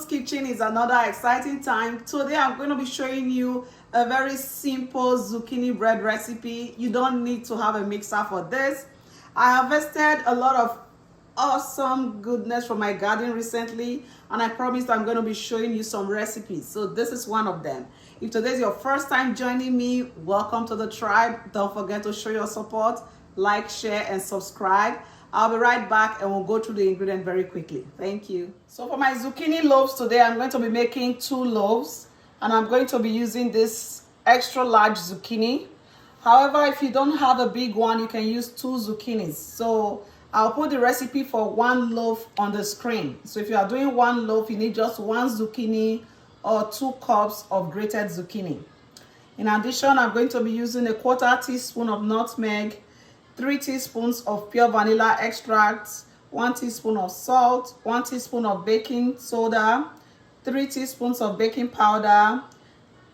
Kitchen is another exciting time. Today I'm going to be showing you a very simple zucchini bread recipe. You don't need to have a mixer for this. I harvested a lot of awesome goodness from my garden recently, and I promised I'm going to be showing you some recipes. So this is one of them. If today is your first time joining me, welcome to the tribe. Don't forget to show your support, like, share, and subscribe. I'll be right back and we'll go through the ingredients very quickly. Thank you. So for my zucchini loaves today, I'm going to be making 2 loaves, and I'm going to be using this extra large zucchini. However, if you don't have a big one, you can use 2 zucchinis. So I'll put the recipe for 1 loaf on the screen. So if you are doing 1 loaf, you need just 1 zucchini or 2 cups of grated zucchini. In addition, I'm going to be using a 1/4 teaspoon of nutmeg, 3 teaspoons of pure vanilla extract, 1 teaspoon of salt, 1 teaspoon of baking soda, 3 teaspoons of baking powder,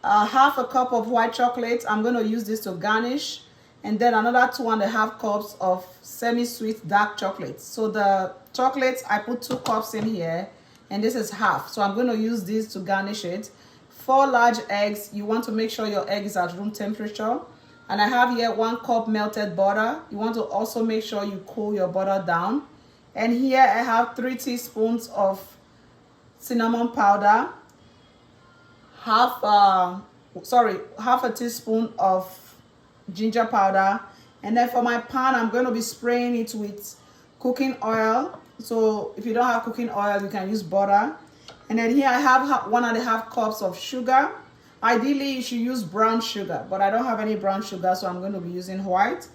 half a cup of white chocolate. I'm going to use this to garnish, and then another 2.5 cups of semi-sweet dark chocolate. So the chocolate, I put 2 cups in here, and this is half. So I'm going to use this to garnish it. 4 large eggs. You want to make sure your egg is at room temperature. And I have here 1 cup melted butter. You want to also make sure you cool your butter down. And here I have 3 teaspoons of cinnamon powder, half a teaspoon of ginger powder. And then for my pan, I'm going to be spraying it with cooking oil. So if you don't have cooking oil, you can use butter. And then here I have 1.5 cups of sugar. Ideally, you should use brown sugar, but I don't have any brown sugar, so I'm going to be using white.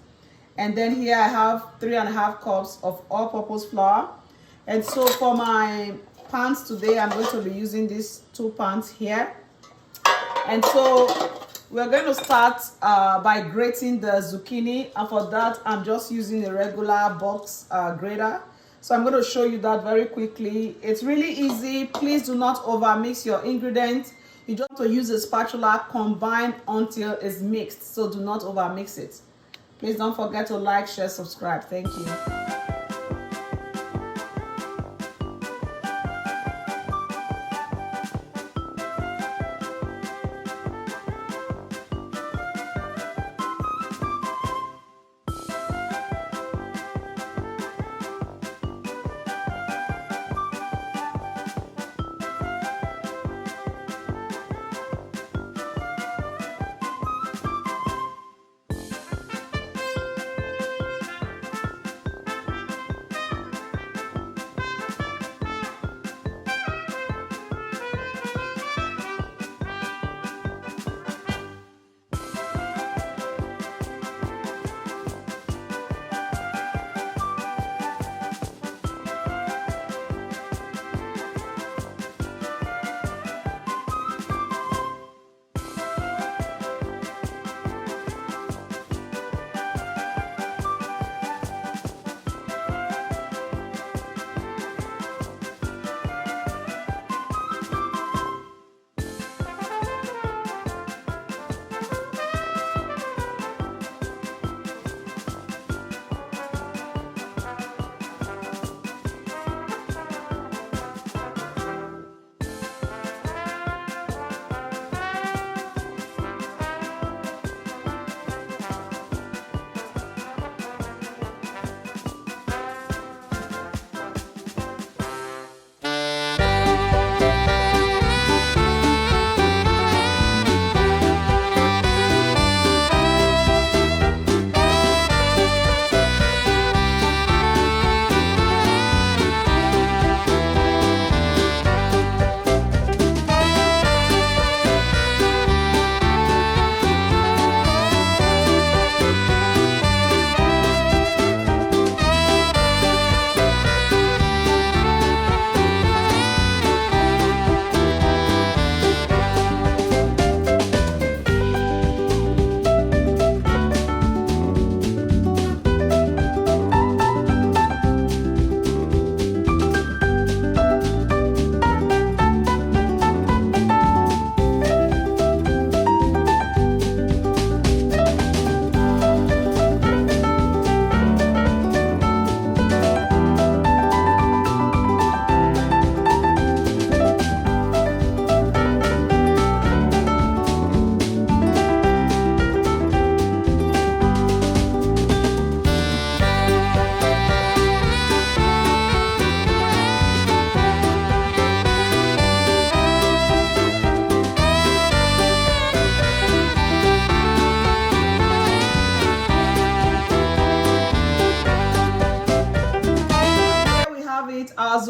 And then here I have 3.5 cups of all-purpose flour. And so for my pans today, I'm going to be using these 2 pans here. And so we're going to start by grating the zucchini, and for that, I'm just using a regular box grater. So I'm going to show you that very quickly. It's really easy. Please do not overmix your ingredients. You just have to use a spatula, combine until it's mixed. So do not overmix it. Please don't forget to like, share, subscribe. Thank you.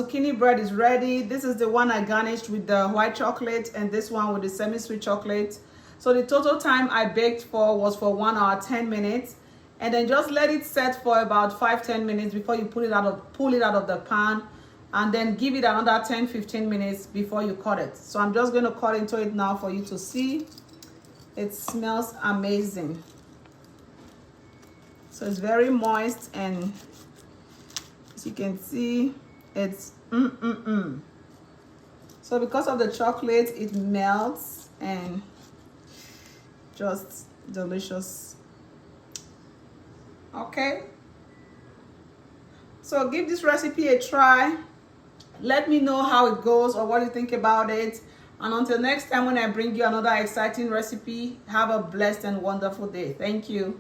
zucchini bread is ready. This is the one I garnished with the white chocolate and this one with the semi-sweet chocolate. So the total time I baked for was for 1 hour 10 minutes. And then just let it set for about 5-10 minutes before you pull it out of the pan, and then give it another 10-15 minutes before you cut it. So I'm just going to cut into it now for you to see. It smells amazing. So it's very moist, and as you can see, it's So because of the chocolate, it melts and just delicious. Okay, so give this recipe a try. Let me know how it goes or what you think about it. And until next time when I bring you another exciting recipe, have a blessed and wonderful day. Thank you.